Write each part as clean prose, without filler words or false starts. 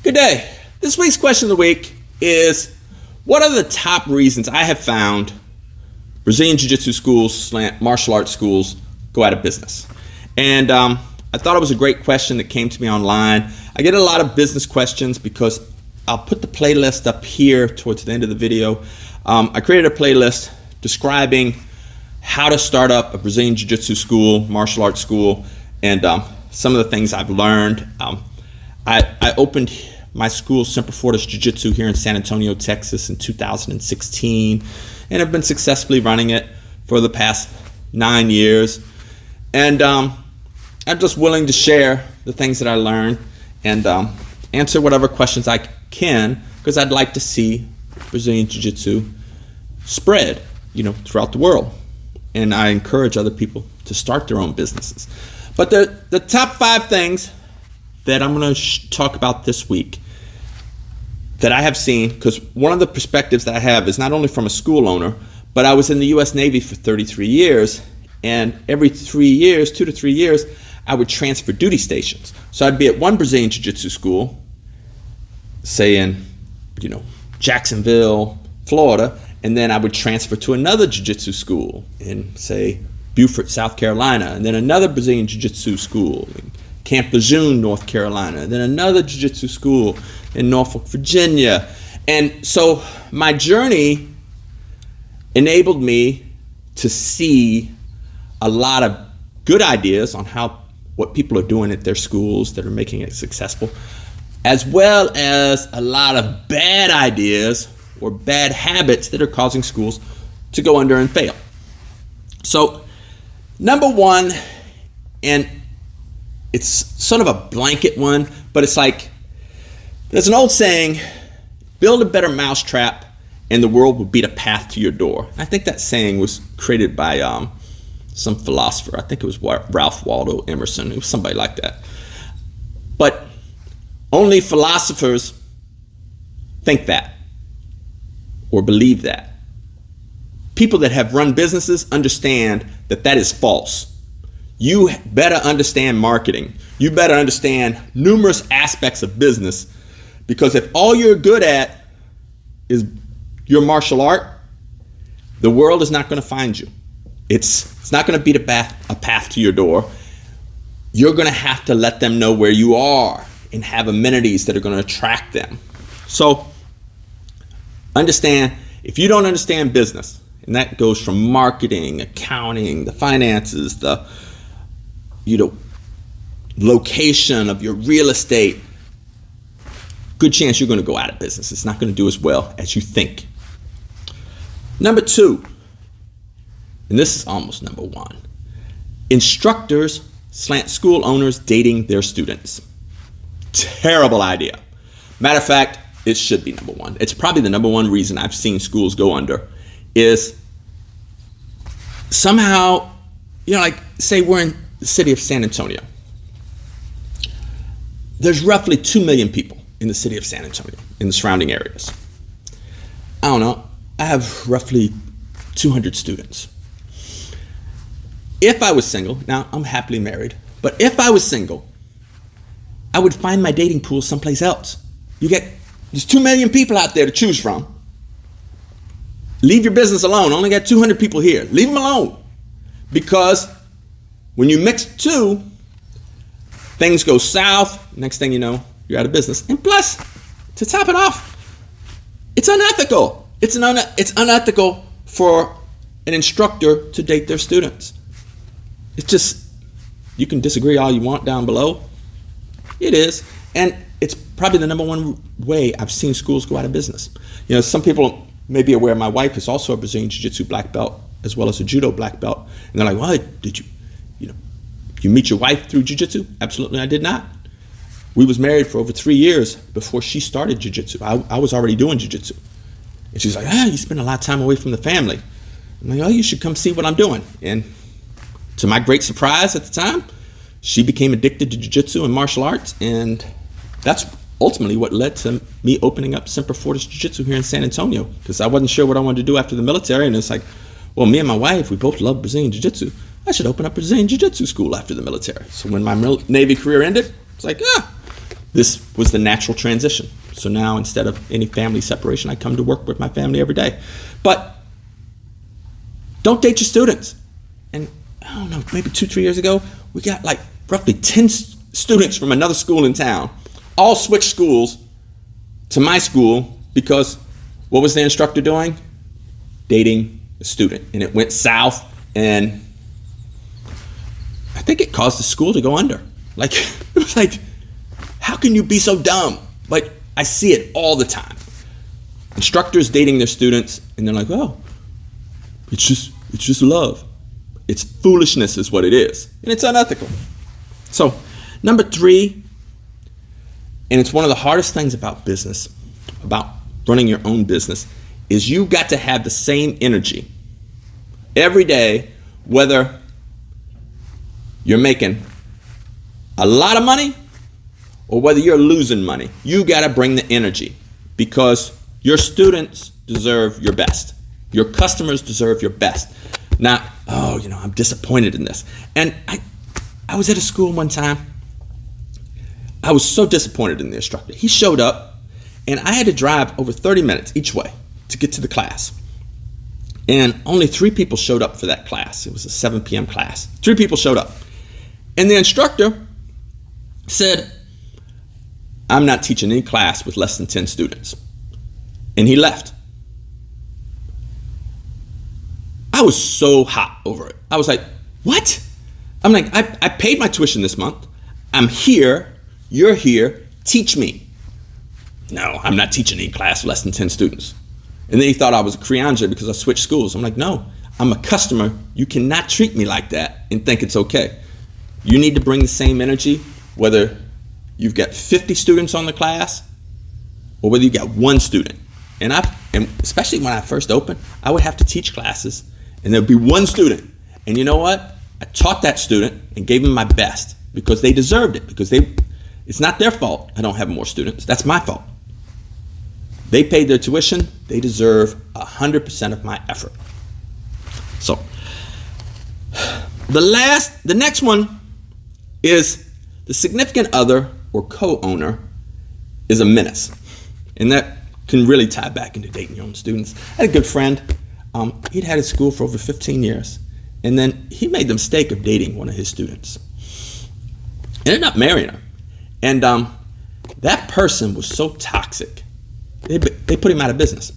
Good day. This week's question of the week is, what are the top reasons I have found Brazilian Jiu-Jitsu schools, martial arts schools go out of business? And I thought it was a great question that came to me online. I get a lot of business questions because I'll put the playlist up here towards the end of the video. I created a playlist describing how to start up a Brazilian Jiu-Jitsu school, martial arts school, and some of the things I've learned. I opened my school, Semper Fortis Jiu-Jitsu, here in San Antonio, Texas in 2016, and have been successfully running it for the past 9 years. And I'm just willing to share the things that I learned and answer whatever questions I can, because I'd like to see Brazilian Jiu-Jitsu spread, throughout the world. And I encourage other people to start their own businesses. But the top 5 things that I'm going to talk about this week that I have seen, because one of the perspectives that I have is not only from a school owner, but I was in the U.S. Navy for 33 years, and every 3 years, 2 to 3 years, I would transfer duty stations. So I'd be at one Brazilian Jiu-Jitsu school, say in, Jacksonville, Florida, and then I would transfer to another Jiu-Jitsu school in, say, Beaufort, South Carolina, and then another Brazilian Jiu-Jitsu school in Camp Lejeune, North Carolina, and then another Jiu-Jitsu school in Norfolk, Virginia. And so my journey enabled me to see a lot of good ideas on what people are doing at their schools that are making it successful, as well as a lot of bad ideas or bad habits that are causing schools to go under and fail. So number one, and it's sort of a blanket one, but it's like, there's an old saying, build a better mousetrap and the world will beat a path to your door. I think that saying was created by some philosopher. I think it was Ralph Waldo Emerson. It was somebody like that. But only philosophers think that or believe that. People that have run businesses understand that that is false. You better understand marketing. You better understand numerous aspects of business, because if all you're good at is your martial art, the world is not going to find you. It's not going to beat a path to your door. You're going to have to let them know where you are and have amenities that are going to attract them. So understand, if you don't understand business, and that goes from marketing, accounting, the finances, the location of your real estate, good chance you're going to go out of business. It's not going to do as well as you think. Number 2, and this is almost number 1, instructors / school owners dating their students. Terrible idea. Matter of fact, it should be number 1. It's probably the number 1 reason I've seen schools go under, is somehow, say we're in the city of San Antonio. There's roughly 2 million people in the city of San Antonio, in the surrounding areas. I don't know, I have roughly 200 students. If I was single, now I'm happily married, but if I was single, I would find my dating pool someplace else. There's 2 million people out there to choose from. Leave your business alone. Only got 200 people here. Leave them alone. Because when you mix 2, things go south. Next thing you know, you're out of business. And plus, to top it off, it's unethical. It's unethical for an instructor to date their students. It's just, you can disagree all you want down below. It is. And it's probably the number 1 way I've seen schools go out of business. Some people may be aware my wife is also a Brazilian Jiu-Jitsu black belt as well as a judo black belt. And they're like, well, did you meet your wife through Jiu-Jitsu? Absolutely, I did not. We was married for over 3 years before she started Jiu-Jitsu. I was already doing Jiu-Jitsu. And she's like, you spend a lot of time away from the family. I'm like, you should come see what I'm doing. And to my great surprise at the time, she became addicted to Jiu-Jitsu and martial arts, and that's ultimately what led to me opening up Semper Fortis Jiu-Jitsu here in San Antonio, because I wasn't sure what I wanted to do after the military, and it's like, well, me and my wife, we both love Brazilian Jiu-Jitsu. I should open up a Brazilian Jiu-Jitsu school after the military. So when my Navy career ended, it's like, this was the natural transition. So now instead of any family separation, I come to work with my family every day. But don't date your students. And I don't know, maybe 2-3 years ago, we got like roughly 10 students from another school in town, all switched schools to my school because what was the instructor doing? Dating a student. And it went south, and I think it caused the school to go under. Like, it was like, how can you be so dumb? Like, I see it all the time. Instructors dating their students, and they're like, oh, it's just love. It's foolishness is what it is, and it's unethical. So, number 3, and it's one of the hardest things about business, about running your own business, is you got to have the same energy every day, whether you're making a lot of money or whether you're losing money. You got to bring the energy, because your students deserve your best. Your customers deserve your best. Not, oh, I'm disappointed in this. And I was at a school one time. I was so disappointed in the instructor. He showed up, and I had to drive over 30 minutes each way to get to the class. And only 3 people showed up for that class. It was a 7 p.m. class. 3 people showed up. And the instructor said, I'm not teaching any class with less than 10 students. And he left. I was so hot over it. I was like, what? I'm like, I paid my tuition this month. I'm here. You're here. Teach me. No, I'm not teaching any class with less than 10 students. And then he thought I was a creanger because I switched schools. I'm like, no, I'm a customer. You cannot treat me like that and think it's okay. You need to bring the same energy, whether you've got 50 students on the class or whether you got 1 student. And especially when I first opened, I would have to teach classes, and there'd be 1 student. And you know what? I taught that student and gave them my best because they deserved it, because it's not their fault I don't have more students. That's my fault. They paid their tuition. They deserve 100% of my effort. So the next one is the significant other or co-owner is a menace. And that can really tie back into dating your own students. I had a good friend. He'd had his school for over 15 years. And then he made the mistake of dating one of his students. Ended up marrying her. And that person was so toxic, they put him out of business.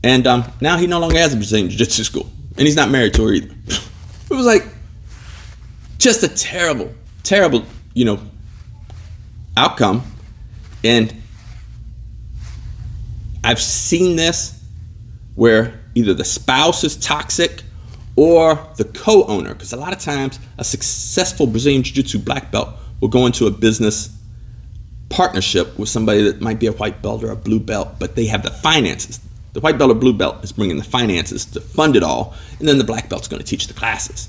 And now he no longer has a Brazilian Jiu-Jitsu school. And he's not married to her either. It was like just a terrible, terrible, outcome. And I've seen this where either the spouse is toxic or the co-owner, because a lot of times a successful Brazilian Jiu-Jitsu black belt will go into a business partnership with somebody that might be a white belt or a blue belt, but they have the finances. The white belt or blue belt is bringing the finances to fund it all, and then the black belt's going to teach the classes.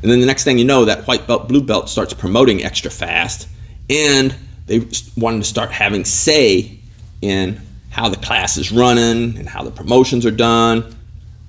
And then the next thing you know, that white belt, blue belt starts promoting extra fast, and they wanted to start having say in how the class is running and how the promotions are done,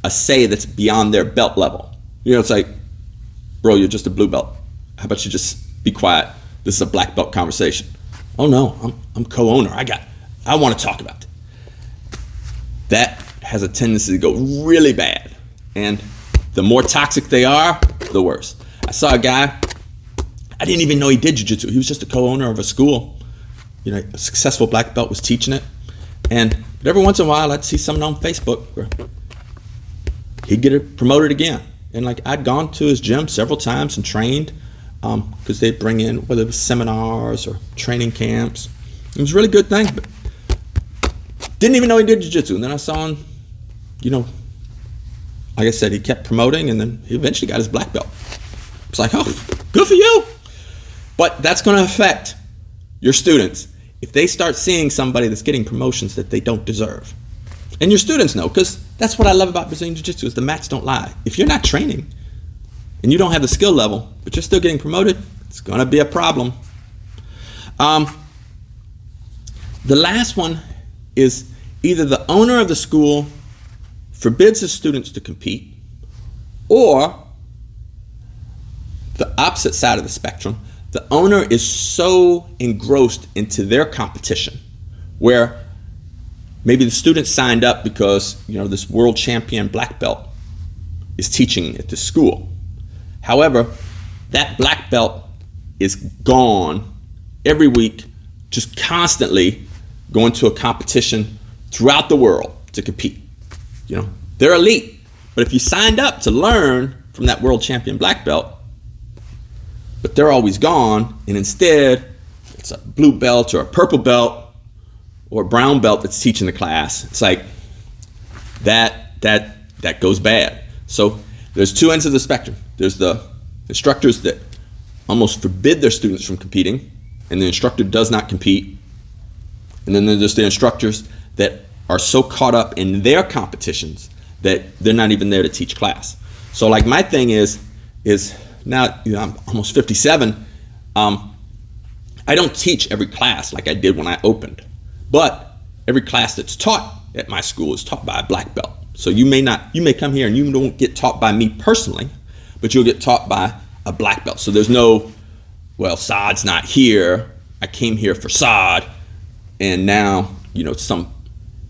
a say that's beyond their belt level. It's like, bro, you're just a blue belt. How about you just be quiet? This is a black belt conversation. Oh no, I'm co-owner. I want to talk about it. That has a tendency to go really bad. And the more toxic they are, the worse. I saw a guy, I didn't even know he did jiu-jitsu. He was just a co-owner of a school. A successful black belt was teaching it. But every once in a while, I'd see something on Facebook where he'd get it promoted again. And I'd gone to his gym several times and trained, because they'd bring in, whether it was seminars or training camps. It was a really good thing, but didn't even know he did jiu-jitsu. And then I saw him, like I said, he kept promoting, and then he eventually got his black belt. It's like, oh, good for you. But that's going to affect your students if they start seeing somebody that's getting promotions that they don't deserve. And your students know, because that's what I love about Brazilian Jiu-Jitsu is the mats don't lie. If you're not training and you don't have the skill level, but you're still getting promoted, it's going to be a problem. The last one is either the owner of the school forbids his students to compete, or the opposite side of the spectrum, the owner is so engrossed into their competition, where maybe the student signed up because, you know, this world champion black belt is teaching at this school. However, that black belt is gone every week, just constantly going to a competition throughout the world to compete. You know, they're elite, but if you signed up to learn from that world champion black belt, but they're always gone, and instead it's a blue belt or a purple belt or a brown belt that's teaching the class, it's like that goes bad. So there's two ends of the spectrum. There's the instructors that almost forbid their students from competing, and the instructor does not compete. And then there's the instructors that are so caught up in their competitions that they're not even there to teach class. So like my thing is now, you know, I'm almost 57. I don't teach every class like I did when I opened, but every class that's taught at my school is taught by a black belt. So you may come here and you don't get taught by me personally, but you'll get taught by a black belt. So there's no, well, Saad's not here, I came here for Saad, and now, you know, some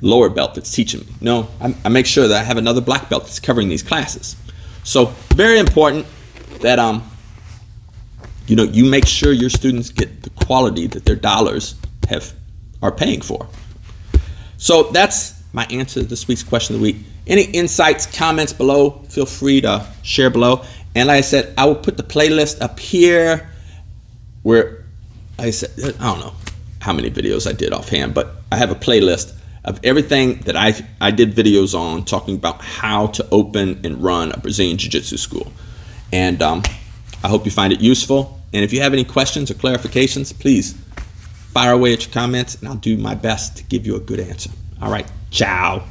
lower belt that's teaching me. No, I make sure that I have another black belt that's covering these classes. So very important that you know, you make sure your students get the quality that their dollars are paying for. So that's my answer to this week's question of the week. Any insights, comments below, feel free to share below. And like I said, I will put the playlist up here where, like I said, I don't know how many videos I did offhand, but I have a playlist of everything that I did videos on, talking about how to open and run a Brazilian Jiu-Jitsu school. And I hope you find it useful. And if you have any questions or clarifications, please fire away at your comments, and I'll do my best to give you a good answer. All right, ciao.